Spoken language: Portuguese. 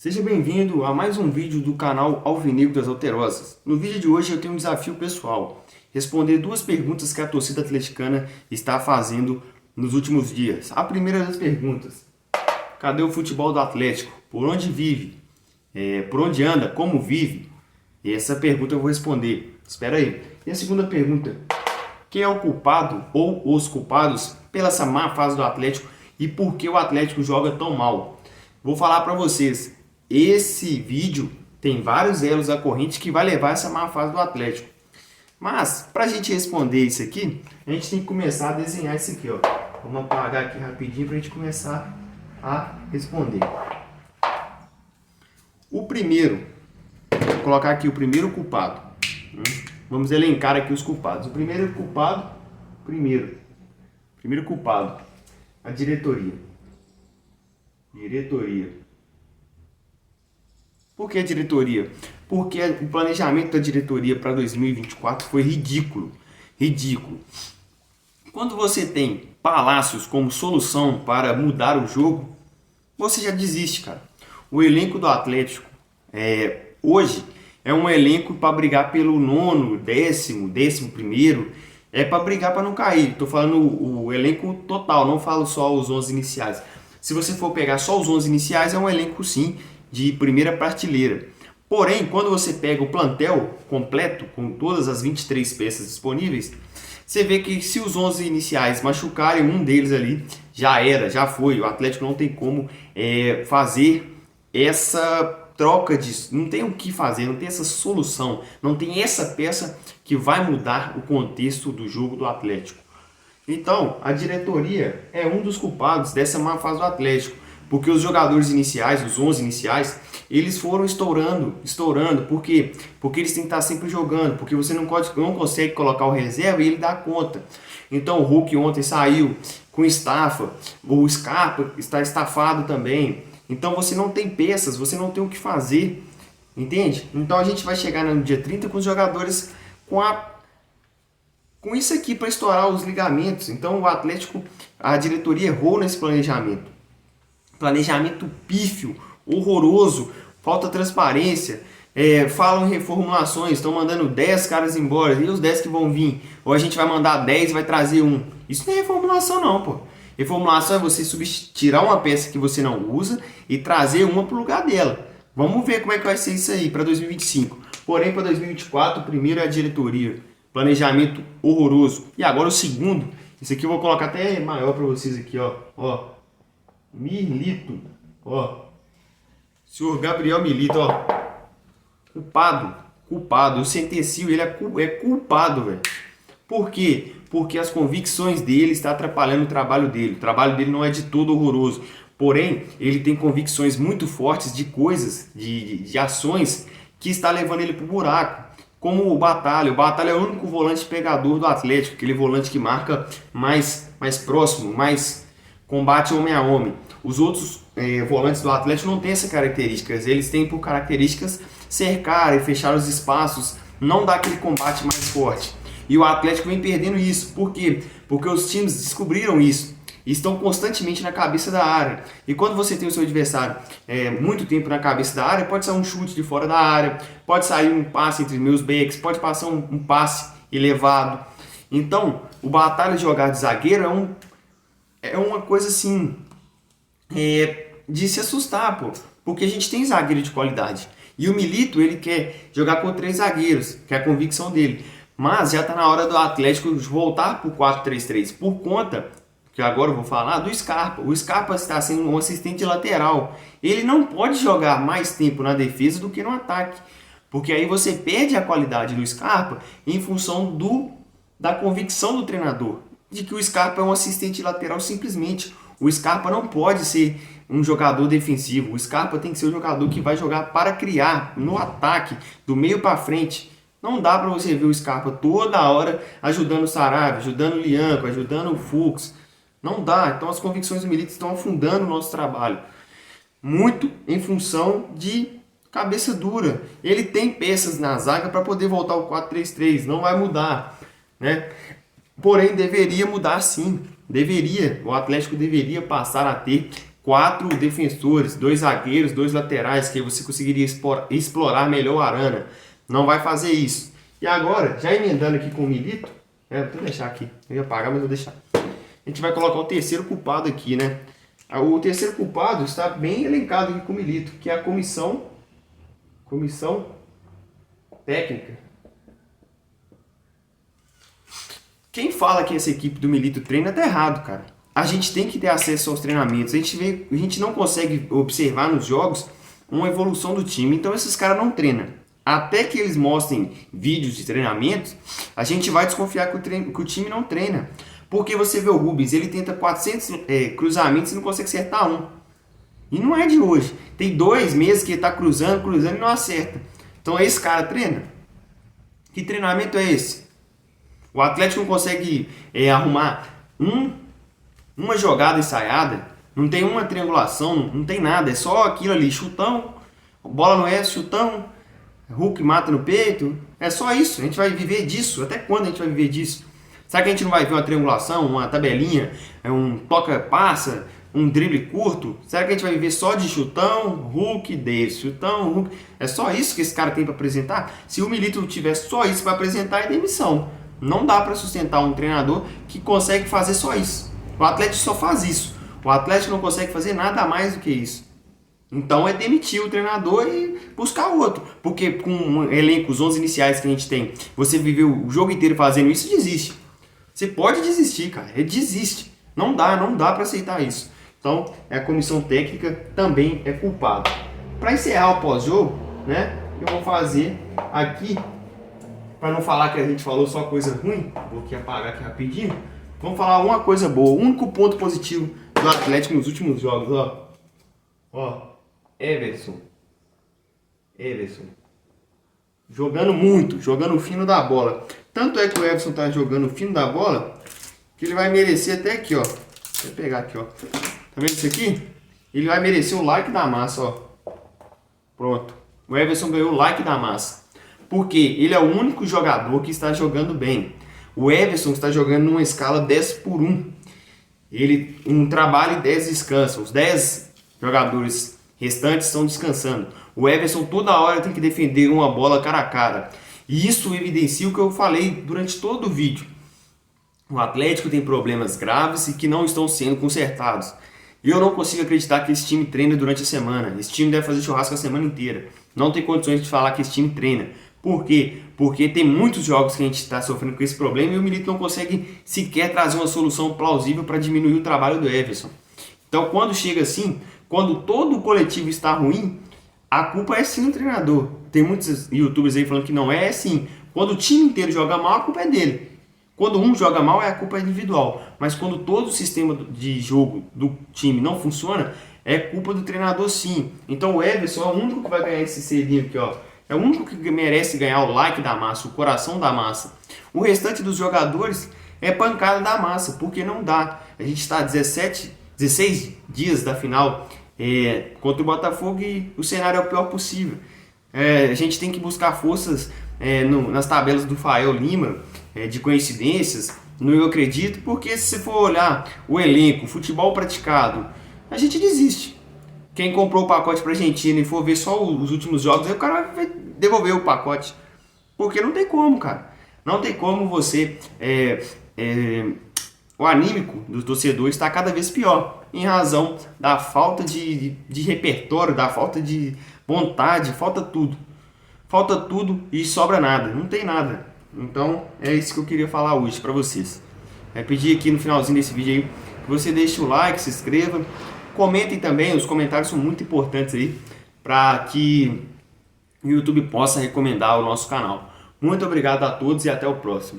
Seja bem-vindo a mais um vídeo do canal Alvinegro das Alterosas. No vídeo de hoje eu tenho um desafio pessoal, responder duas perguntas que a torcida atleticana está fazendo nos últimos dias. A primeira das perguntas: cadê o futebol do Atlético? Por onde vive? Por onde anda? Como vive? E essa pergunta eu vou responder. Espera aí. E a segunda pergunta: quem é o culpado ou os culpados pela essa má fase do Atlético e por que o Atlético joga tão mal? Vou falar para vocês. Esse vídeo tem vários elos da corrente que vai levar essa má fase do Atlético. Mas, para a gente responder isso aqui, a gente tem que começar a desenhar isso aqui, ó. Vamos apagar aqui rapidinho para a gente começar a responder. O primeiro, vou colocar aqui o primeiro culpado. Vamos elencar aqui os culpados. O primeiro culpado, primeiro culpado, a diretoria. Por que a diretoria? Porque o planejamento da diretoria para 2024 foi ridículo. Ridículo. Quando você tem Palácios como solução para mudar o jogo, você já desiste, cara. O elenco do Atlético hoje é um elenco para brigar pelo nono, décimo primeiro. É para brigar para não cair. Estou falando o elenco total, não falo só os 11 iniciais. Se você for pegar só os 11 iniciais, é um elenco sim de primeira prateleira. Porém, quando você pega o plantel completo, com todas as 23 peças disponíveis, você vê que se os 11 iniciais machucarem um deles ali, já foi. O Atlético não tem como fazer essa troca disso. Não tem o que fazer, não tem essa solução, não tem essa peça que vai mudar o contexto do jogo do Atlético. Então, a diretoria é um dos culpados dessa má fase do Atlético, porque os jogadores iniciais, os 11 iniciais, eles foram estourando. Por quê? Porque eles têm que estar sempre jogando, porque você não consegue colocar o reserva e ele dá conta. Então, o Hulk ontem saiu com estafa, o Scarpa está estafado também. Então, você não tem peças, você não tem o que fazer, entende? Então, a gente vai chegar no dia 30 com os jogadores com isso aqui para estourar os ligamentos. Então o Atlético, a diretoria errou nesse planejamento. Planejamento pífio, horroroso, falta transparência. Falam em reformulações, estão mandando 10 caras embora, e os 10 que vão vir? Ou a gente vai mandar 10 e vai trazer um. Isso não é reformulação não, pô. Reformulação é você tirar uma peça que você não usa e trazer uma para o lugar dela. Vamos ver como é que vai ser isso aí para 2025. Porém, para 2024, o primeiro é a diretoria. Planejamento horroroso. E agora o segundo, esse aqui eu vou colocar até maior para vocês aqui, ó. Milito, ó. Senhor Gabriel Milito, ó. Culpado. Eu sentencio, ele é culpado, velho. Por quê? Porque as convicções dele estão atrapalhando o trabalho dele. O trabalho dele não é de todo horroroso. Porém, ele tem convicções muito fortes de coisas, de ações que está levando ele pro buraco. Como o Batalha é o único volante pegador do Atlético, aquele volante que marca mais próximo, mais combate homem a homem. Os outros volantes do Atlético não têm essas características, eles têm por características cercar e fechar os espaços, não dar aquele combate mais forte. E o Atlético vem perdendo isso, por quê? Porque os times descobriram isso. Estão constantemente na cabeça da área. E quando você tem o seu adversário muito tempo na cabeça da área, pode sair um chute de fora da área, pode sair um passe entre meus backs, pode passar um passe elevado. Então, o Batalha de jogar de zagueiro é uma coisa assim, de se assustar, pô, porque a gente tem zagueiro de qualidade. E o Milito, ele quer jogar com 3 zagueiros, que é a convicção dele. Mas já está na hora do Atlético voltar para o 4-3-3, por conta que agora eu vou falar do Scarpa. O Scarpa está sendo um assistente lateral. Ele não pode jogar mais tempo na defesa do que no ataque. Porque aí você perde a qualidade do Scarpa em função da convicção do treinador. De que o Scarpa é um assistente lateral simplesmente. O Scarpa não pode ser um jogador defensivo. O Scarpa tem que ser um jogador que vai jogar para criar no ataque, do meio para frente. Não dá para você ver o Scarpa toda hora ajudando o Saravia, ajudando o Lianco, ajudando o Fux. Não dá. Então as convicções do Milito estão afundando o nosso trabalho. Muito em função de cabeça dura. Ele tem peças na zaga para poder voltar ao 4-3-3. Não vai mudar, né? Porém, deveria mudar sim. O Atlético deveria passar a ter 4 defensores, 2 zagueiros, 2 laterais, que você conseguiria explorar melhor o Arana. Não vai fazer isso. E agora, já emendando aqui com o Milito, vou deixar aqui, eu ia apagar, mas vou deixar. A gente vai colocar o terceiro culpado aqui, né? O terceiro culpado está bem elencado aqui com o Milito, que é a comissão técnica. Quem fala que essa equipe do Milito treina tá errado, cara. A gente tem que ter acesso aos treinamentos. A gente não consegue observar nos jogos uma evolução do time. Então esses caras não treinam. Até que eles mostrem vídeos de treinamentos, a gente vai desconfiar que o time não treina. Porque você vê o Rubens, ele tenta 400 cruzamentos e não consegue acertar um. E não é de hoje. Tem 2 meses que ele está cruzando e não acerta. Então esse cara treina? Que treinamento é esse? O Atlético não consegue arrumar uma jogada ensaiada, não tem uma triangulação, não tem nada, é só aquilo ali, chutão, bola no S, chutão, Hulk mata no peito, é só isso. A gente vai viver disso? Até quando a gente vai viver disso? Será que a gente não vai ver uma triangulação, uma tabelinha, um toca-passa, um drible curto? Será que a gente vai viver só de chutão, Hulk, desse, chutão, Hulk? É só isso que esse cara tem para apresentar? Se o Milito tiver só isso para apresentar, é demissão. Não dá para sustentar um treinador que consegue fazer só isso. O Atlético só faz isso. O Atlético não consegue fazer nada mais do que isso. Então é demitir o treinador e buscar outro. Porque com um elenco, os 11 iniciais que a gente tem, você viveu o jogo inteiro fazendo isso, desiste. Você pode desistir, cara. Desiste. Não dá para aceitar isso. Então a comissão técnica também é culpada. Para encerrar o pós-jogo, né, eu vou fazer aqui, para não falar que a gente falou só coisa ruim, vou aqui apagar aqui rapidinho. Vamos falar uma coisa boa, o único ponto positivo do Atlético nos últimos jogos, ó. Everson. Jogando muito, jogando o fino da bola. Tanto é que o Everson tá jogando o fino da bola, que ele vai merecer até aqui, ó. Vou pegar aqui, ó. Tá vendo isso aqui? Ele vai merecer o like da massa, ó. Pronto. O Everson ganhou o like da massa. Porque ele é o único jogador que está jogando bem. O Everson está jogando numa escala 10-1. Ele trabalha e 10 descansa. Os 10 jogadores restantes estão descansando. O Everson toda hora tem que defender uma bola cara a cara. E isso evidencia o que eu falei durante todo o vídeo. O Atlético tem problemas graves e que não estão sendo consertados. E eu não consigo acreditar que esse time treina durante a semana. Esse time deve fazer churrasco a semana inteira. Não tem condições de falar que esse time treina. Por quê? Porque tem muitos jogos que a gente está sofrendo com esse problema e o Milito não consegue sequer trazer uma solução plausível para diminuir o trabalho do Everson. Então quando chega assim, quando todo o coletivo está ruim, a culpa é sim do treinador. Tem muitos youtubers aí falando que não é assim. Quando o time inteiro joga mal, a culpa é dele. Quando um joga mal, a culpa é individual. Mas quando todo o sistema de jogo do time não funciona, é culpa do treinador sim. Então o Everson é o único que vai ganhar esse selinho aqui, ó. É o único que merece ganhar o like da massa, o coração da massa. O restante dos jogadores é pancada da massa, porque não dá. A gente está 16 dias da final contra o Botafogo e o cenário é o pior possível. A gente tem que buscar forças nas tabelas do Fael Lima, de coincidências, no Eu Acredito, porque se você for olhar o elenco, o futebol praticado, a gente desiste. Quem comprou o pacote para Argentina e for ver só os últimos jogos, aí o cara vai devolver o pacote. Porque não tem como, cara. Não tem como você... o anímico do torcedor está cada vez pior. Em razão da falta de repertório, da falta de vontade, falta tudo. Falta tudo e sobra nada. Não tem nada. Então é isso que eu queria falar hoje para vocês. Pedir aqui no finalzinho desse vídeo aí que você deixe o like, se inscreva. Comentem também, os comentários são muito importantes aí para que o YouTube possa recomendar o nosso canal. Muito obrigado a todos e até o próximo.